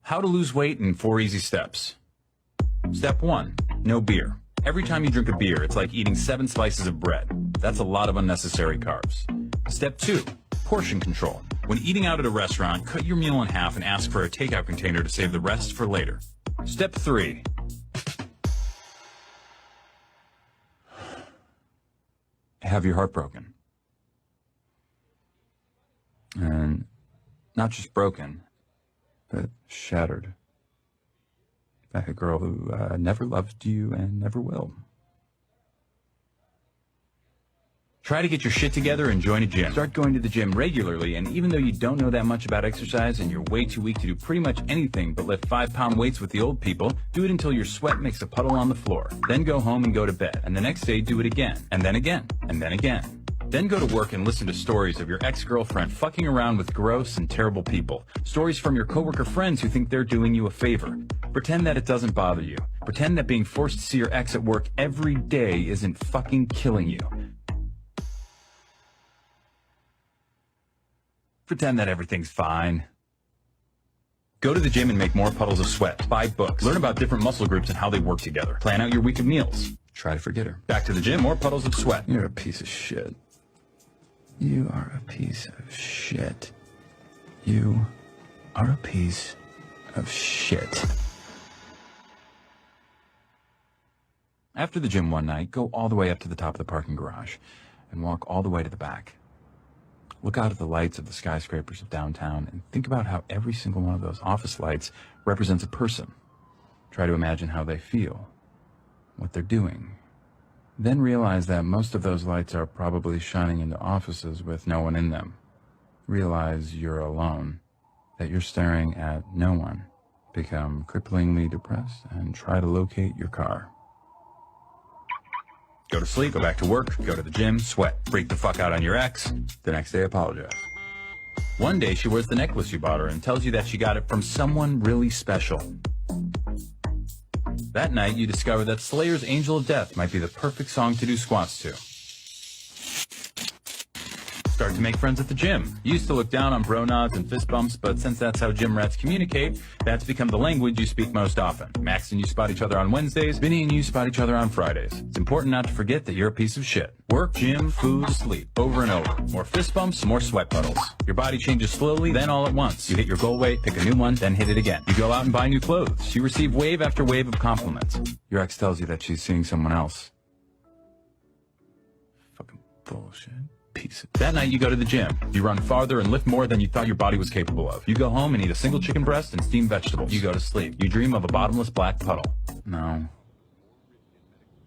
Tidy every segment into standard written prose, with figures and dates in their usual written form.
How to lose weight in 4 easy steps. Step 1, no beer. Every time you drink a beer, it's like eating 7 slices of bread. That's a lot of unnecessary carbs. Step 2, portion control. When eating out at a restaurant, cut your meal in half and ask for a takeout container to save the rest for later. Step 3, have your heart broken. And not just broken, but shattered. By a girl who never loved you and never will. Try to get your shit together and join a gym. Start going to the gym regularly, and even though you don't know that much about exercise and you're way too weak to do pretty much anything but lift 5-pound weights with the old people, do it until your sweat makes a puddle on the floor. Then go home and go to bed, and the next day do it again, and then again, and then again. Then go to work and listen to stories of your ex-girlfriend fucking around with gross and terrible people. Stories from your coworker friends who think they're doing you a favor. Pretend that it doesn't bother you. Pretend that being forced to see your ex at work every day isn't fucking killing you. Pretend that everything's fine. Go to the gym and make more puddles of sweat. Buy books. Learn about different muscle groups and how they work together. Plan out your week of meals. Try to forget her. Back to the gym, more puddles of sweat. You're a piece of shit. You are a piece of shit. You are a piece of shit. After the gym one night, go all the way up to the top of the parking garage and walk all the way to the back. Look out at the lights of the skyscrapers of downtown and think about how every single one of those office lights represents a person. Try to imagine how they feel, what they're doing. Then realize that most of those lights are probably shining into offices with no one in them. Realize you're alone, that you're staring at no one. Become cripplingly depressed and try to locate your car. Go to sleep, go back to work, go to the gym, sweat, freak the fuck out on your ex. The next day, apologize. One day, she wears the necklace you bought her and tells you that she got it from someone really special. That night, you discover that Slayer's Angel of Death might be the perfect song to do squats to. Start to make friends at the gym. You used to look down on bro nods and fist bumps, but since that's how gym rats communicate, that's become the language you speak most often. Max and you spot each other on Wednesdays, Vinny and you spot each other on Fridays. It's important not to forget that you're a piece of shit. Work, gym, food, sleep, over and over. More fist bumps, more sweat puddles. Your body changes slowly, then all at once. You hit your goal weight, pick a new one, then hit it again. You go out and buy new clothes. You receive wave after wave of compliments. Your ex tells you that she's seeing someone else. Fucking bullshit. That night you go to the gym. You run farther and lift more than you thought your body was capable of. You go home and eat a single chicken breast and steamed vegetables. You go to sleep. You dream of a bottomless black puddle. No.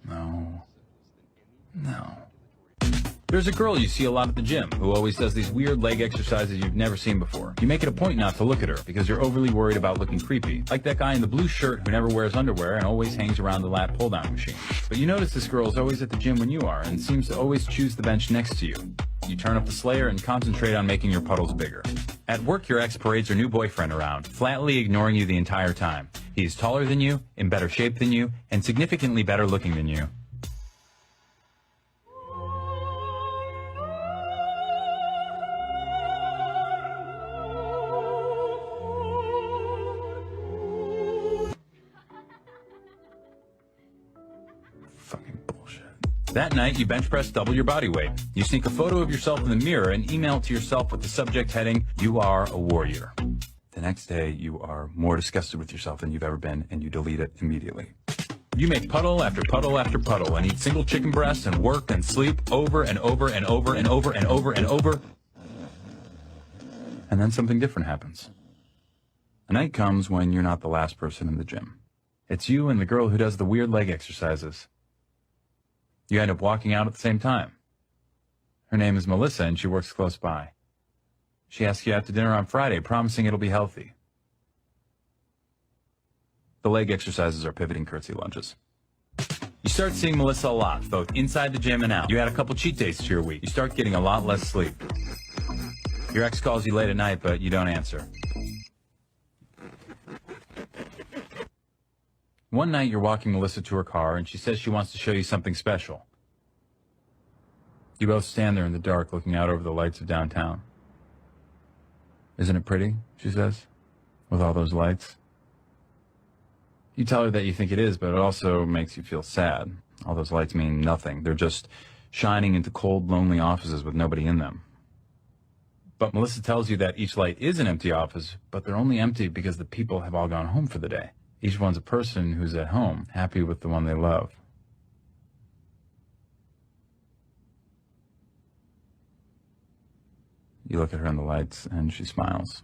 No. No. There's a girl you see a lot at the gym who always does these weird leg exercises you've never seen before. You make it a point not to look at her because you're overly worried about looking creepy. Like that guy in the blue shirt who never wears underwear and always hangs around the lat pull-down machine. But you notice this girl is always at the gym when you are and seems to always choose the bench next to you. You turn up the Slayer and concentrate on making your puddles bigger. At work, your ex parades her new boyfriend around, flatly ignoring you the entire time. He's taller than you, in better shape than you, and significantly better looking than you. That night, you bench press double your body weight. You sneak a photo of yourself in the mirror and email it to yourself with the subject heading, "You are a warrior." The next day, you are more disgusted with yourself than you've ever been, and you delete it immediately. You make puddle after puddle after puddle and eat single chicken breasts and work and sleep over and over and over and over and over and over. And then something different happens. A night comes when you're not the last person in the gym. It's you and the girl who does the weird leg exercises. You end up walking out at the same time. Her name is Melissa, and she works close by. She asks you out to dinner on Friday, promising it'll be healthy. The leg exercises are pivoting curtsy lunges. You start seeing Melissa a lot, both inside the gym and out. You add a couple cheat days to your week. You start getting a lot less sleep. Your ex calls you late at night, but you don't answer. One night, you're walking Melissa to her car, and she says she wants to show you something special. You both stand there in the dark, looking out over the lights of downtown. "Isn't it pretty?" she says, "with all those lights?" You tell her that you think it is, but it also makes you feel sad. All those lights mean nothing. They're just shining into cold, lonely offices with nobody in them. But Melissa tells you that each light is an empty office, but they're only empty because the people have all gone home for the day. Each one's a person who's at home, happy with the one they love. You look at her in the lights, and she smiles.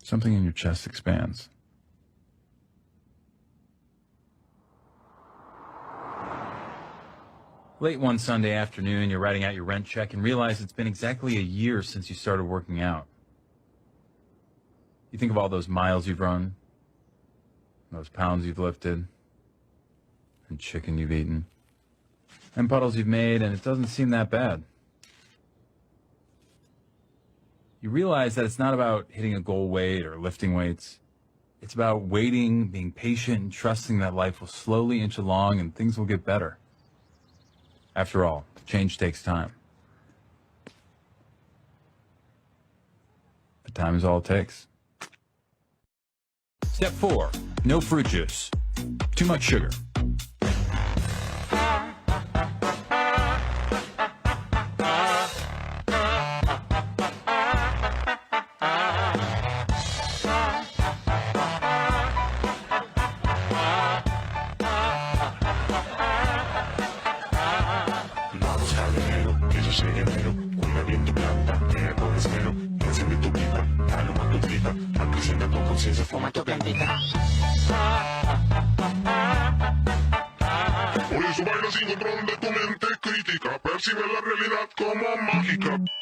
Something in your chest expands. Late one Sunday afternoon, you're writing out your rent check and realize it's been exactly a year since you started working out. You think of all those miles you've run, those pounds you've lifted, and chicken you've eaten, and puddles you've made, and it doesn't seem that bad. You realize that it's not about hitting a goal weight or lifting weights. It's about waiting, being patient, and trusting that life will slowly inch along and things will get better. After all, change takes time. But time is all it takes. Step 4, no fruit juice. Too much sugar. Por eso baila sin control de tu mente crítica, percibe la realidad como mágica.